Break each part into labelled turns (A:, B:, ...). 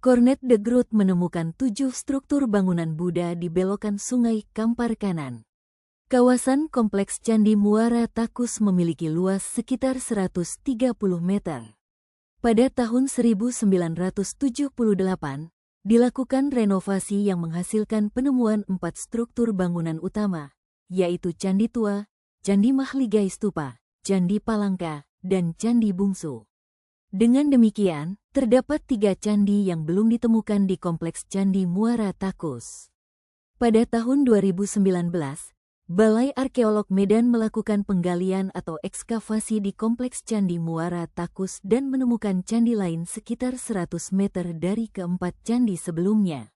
A: Cornet de Groot menemukan 7 struktur bangunan Buddha di belokan sungai Kampar kanan. Kawasan Kompleks Candi Muara Takus memiliki luas sekitar 130 meter. Pada tahun 1978, dilakukan renovasi yang menghasilkan penemuan 4 struktur bangunan utama, yaitu Candi Tua, Candi Mahligai Stupa, Candi Palangka, dan Candi Bungsu. Dengan demikian, terdapat 3 candi yang belum ditemukan di Kompleks Candi Muara Takus. Pada tahun 2019, Balai Arkeolog Medan melakukan penggalian atau ekskavasi di Kompleks Candi Muara Takus dan menemukan candi lain sekitar 100 meter dari keempat candi sebelumnya.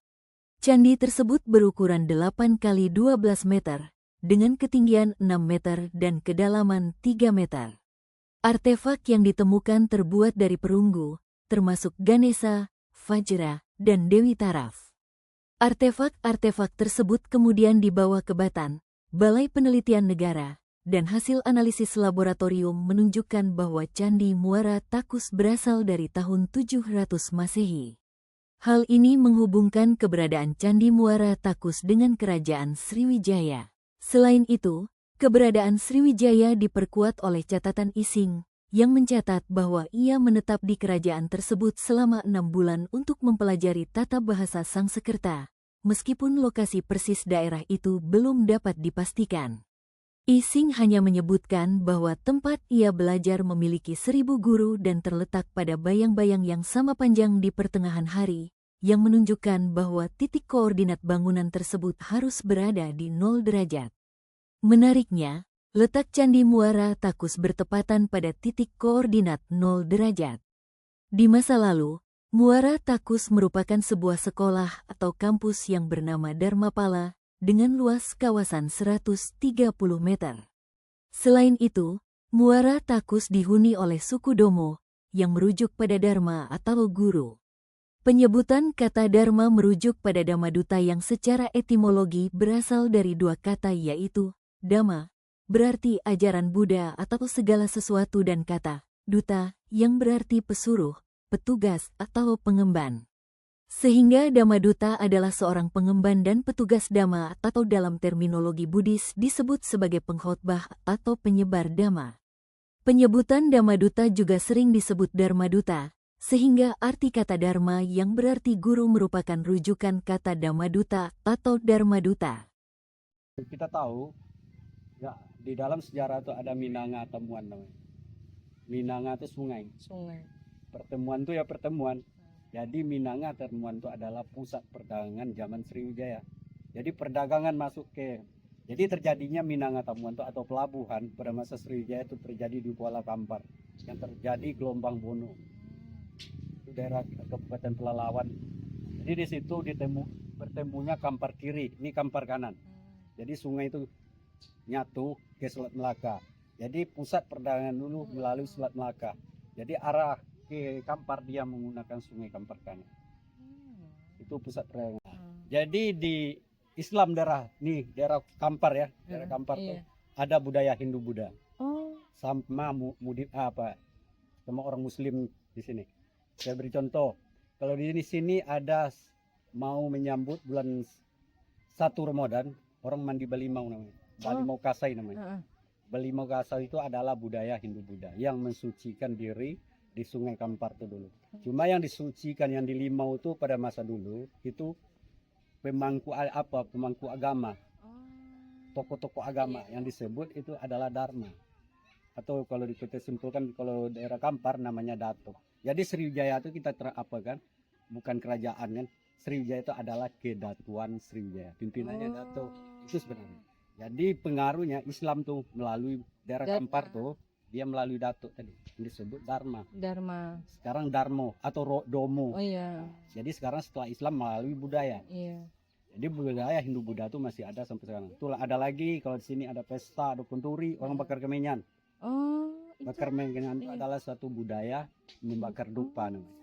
A: Candi tersebut berukuran 8 kali 12 meter, dengan ketinggian 6 meter dan kedalaman 3 meter. Artefak yang ditemukan terbuat dari perunggu, termasuk Ganesha, Vajra, dan Dewi Taraf. Artefak-artefak tersebut kemudian dibawa ke Batan, Balai Penelitian Negara, dan hasil analisis laboratorium menunjukkan bahwa Candi Muara Takus berasal dari tahun 700 Masehi. Hal ini menghubungkan keberadaan Candi Muara Takus dengan Kerajaan Sriwijaya. Selain itu, keberadaan Sriwijaya diperkuat oleh catatan Ising, yang mencatat bahwa ia menetap di kerajaan tersebut selama 6 bulan untuk mempelajari tata bahasa Sangsekerta, meskipun lokasi persis daerah itu belum dapat dipastikan. Ising hanya menyebutkan bahwa tempat ia belajar memiliki 1000 guru dan terletak pada bayang-bayang yang sama panjang di pertengahan hari, yang menunjukkan bahwa titik koordinat bangunan tersebut harus berada di 0 derajat. Menariknya, letak Candi Muara Takus bertepatan pada titik koordinat 0 derajat. Di masa lalu, Muara Takus merupakan sebuah sekolah atau kampus yang bernama Dharmapala dengan luas kawasan 130 meter. Selain itu, Muara Takus dihuni oleh suku Domo, yang merujuk pada Dharma atau guru. Penyebutan kata Dharma merujuk pada Dhammaduta yang secara etimologi berasal dari 2 kata yaitu Dhamma, berarti ajaran Buddha atau segala sesuatu dan kata Duta, yang berarti pesuruh, petugas atau pengemban. Sehingga Dhammaduta adalah seorang pengemban dan petugas Dhamma atau dalam terminologi Buddhis disebut sebagai pengkhotbah atau penyebar Dhamma. Penyebutan Dhammaduta juga sering disebut Dharmaduta, sehingga arti kata Dharma yang berarti guru merupakan rujukan kata Dhammaduta atau Dharmaduta.
B: Kita tahu, ya, di dalam sejarah itu ada Minanga temuan namanya. Minanga itu sungai. Pertemuan itu ya pertemuan. Jadi Minanga temuan itu adalah pusat perdagangan zaman Sriwijaya. Jadi perdagangan masuk ke, jadi terjadinya Minanga temuan itu atau pelabuhan pada masa Sriwijaya itu terjadi di Kuala Kampar yang terjadi gelombang Bono. Itu daerah Kabupaten Pelalawan. Jadi di situ bertemunya Kampar kiri, ini Kampar kanan. Jadi sungai itu nyatu ke Selat Melaka. Jadi pusat perdagangan dulu melalui Selat Melaka. Jadi arah ke Kampar dia menggunakan sungai Kampar kanan. Itu pusat perdagangan. Jadi di Islam daerah Kampar ya, daerah Kampar tuh ada budaya Hindu Buddha. Sama sama orang Muslim di sini. Saya beri contoh. Kalau di sini ada mau menyambut bulan 1 Ramadan, orang mandi Balimau namanya. Balimau Kasai namanya. Balimau Kasai itu adalah budaya Hindu Buddha yang mensucikan diri di Sungai Kampar itu dulu. Cuma yang disucikan yang di Limau itu pada masa dulu itu pemangku agama. Tokoh-tokoh agama yang disebut itu adalah Dharma. Atau kalau kita simpulkan kalau daerah Kampar namanya Dato. Jadi Sriwijaya itu kita bukan kerajaan kan. Sriwijaya itu adalah Kedatuan Sriwijaya. Pimpinannya Dato. Itu sebenarnya. Jadi pengaruhnya Islam tuh melalui daerah Kampar tuh dia melalui Dato tadi yang disebut Dharma. Sekarang Darmo atau Domo. Jadi sekarang setelah Islam melalui budaya. Jadi budaya Hindu Buddha itu masih ada sampai sekarang. Itulah ada lagi kalau di sini ada pesta, ada kunturi, orang bakar kemenyan. Bakar kemenyan itu adalah satu budaya membakar dupa namanya.